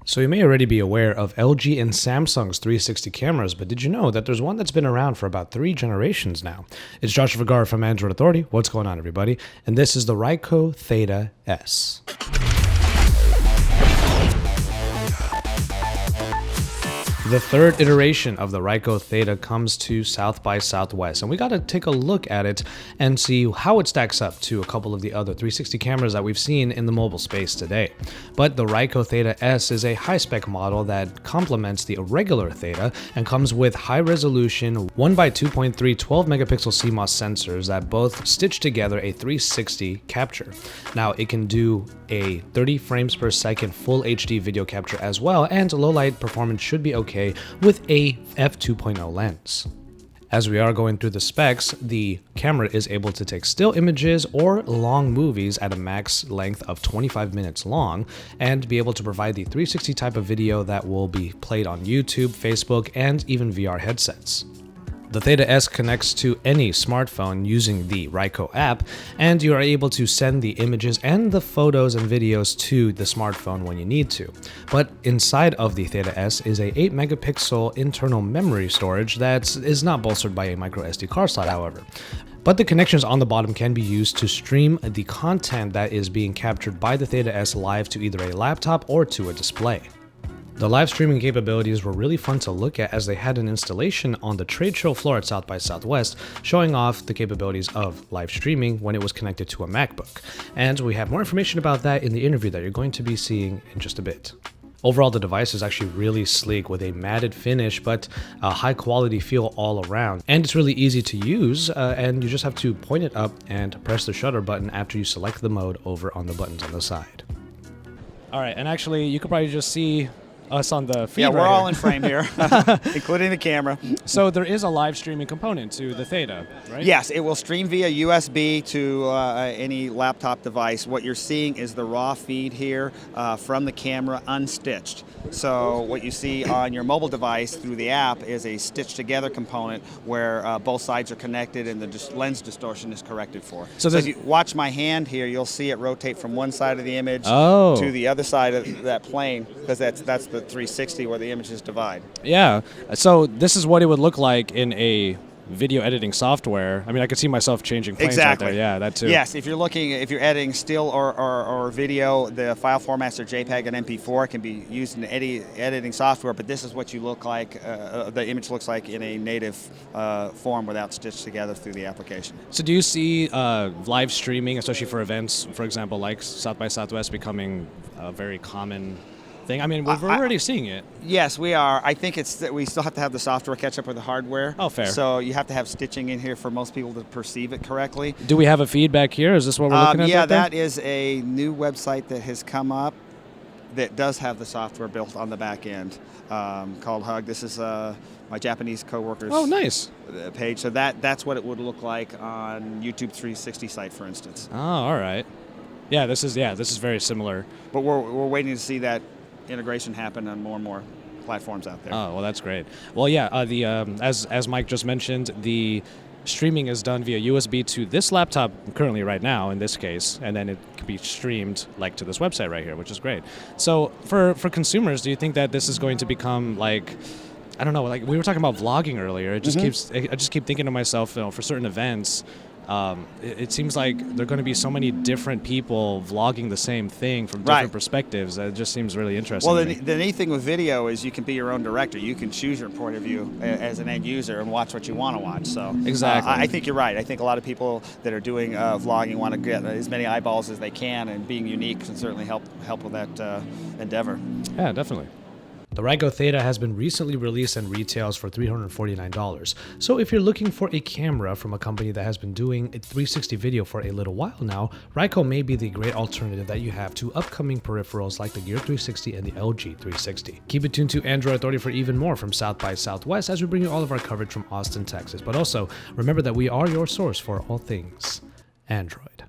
So you may already be aware of LG and Samsung's 360 cameras, but did you know that there's one that's been around for about 3 generations now? It's Joshua Vergara from Android Authority. What's going on, everybody? And this is the Ricoh Theta S. The third iteration of the Ricoh Theta comes to South by Southwest, and we got to take a look at it and see how it stacks up to a couple of the other 360 cameras that we've seen in the mobile space today. But the Ricoh Theta S is a high-spec model that complements the regular Theta and comes with high-resolution 1x2.3 12-megapixel CMOS sensors that both stitch together a 360 capture. Now, it can do a 30 frames per second full HD video capture as well, and low-light performance should be okay with a f2.0 lens. As we are going through the specs, the camera is able to take still images or long movies at a max length of 25 minutes long and be able to provide the 360 type of video that will be played on YouTube, Facebook, and even VR headsets. The Theta S connects to any smartphone using the Ricoh app, and you are able to send the images and the photos and videos to the smartphone when you need to. But inside of the Theta S is a 8-megapixel internal memory storage that is not bolstered by a micro SD card slot, however. But the connections on the bottom can be used to stream the content that is being captured by the Theta S live to either a laptop or to a display. The live streaming capabilities were really fun to look at, as they had an installation on the trade show floor at South by Southwest showing off the capabilities of live streaming when it was connected to a MacBook. And we have more information about that in the interview that you're going to be seeing in just a bit. Overall, the device is actually really sleek with a matted finish, but a high quality feel all around. And it's really easy to use, and you just have to point it up and press the shutter button after you select the mode over on the buttons on the side. All right, and actually you could probably just see us on the feed. Yeah, right we're all here. in frame here, including the camera. So there is a live streaming component to the Theta, right? Yes, it will stream via USB to any laptop device. What you're seeing is the raw feed here from the camera unstitched. So what you see on your mobile device through the app is a stitched together component where both sides are connected and the lens distortion is corrected for. So if you watch my hand here, you'll see it rotate from one side of the image to the other side of that plane, because that's the 360 where the images divide. Yeah, so this is what it would look like in a video editing software. I mean, I could see myself changing planes right there. Yeah, that too. Yes, if you're editing still or video, the file formats are JPEG and MP4. It can be used in any editing software, but this is what you look like, the image looks like in a native form without stitched together through the application. So do you see live streaming, especially for events, for example, like South by Southwest, becoming a very common thing? I mean, we're already seeing it. Yes, we are. I think it's that we still have to have the software catch up with the hardware. Oh, fair. So you have to have stitching in here for most people to perceive it correctly. Do we have a feedback here? Is this what we're looking at? Yeah, right there? that is a new website that has come up that does have the software built on the back end called Hug. This is my Japanese coworker's page. So that's what it would look like on YouTube 360 site, for instance. Oh, all right. Yeah, this is very similar. But we're waiting to see that integration happen on more and more platforms out there. Oh, well, that's great. Well, yeah, as Mike just mentioned, the streaming is done via USB to this laptop currently right now in this case, and then it can be streamed like to this website right here, which is great. So for consumers, do you think that this is going to become like, I don't know, like we were talking about vlogging earlier. It just I just keep thinking to myself, for certain events, it seems like there are going to be so many different people vlogging the same thing from different perspectives. It just seems really interesting. Well, the neat thing with video is you can be your own director. You can choose your point of view as an end user and watch what you want to watch. So exactly, I think you're right. I think a lot of people that are doing vlogging want to get as many eyeballs as they can, and being unique can certainly help with that endeavor. Yeah, definitely. The Ricoh Theta has been recently released and retails for $349. So if you're looking for a camera from a company that has been doing a 360 video for a little while now, Ricoh may be the great alternative that you have to upcoming peripherals like the Gear 360 and the LG 360. Keep it tuned to Android Authority for even more from South by Southwest as we bring you all of our coverage from Austin, Texas. But also, remember that we are your source for all things Android.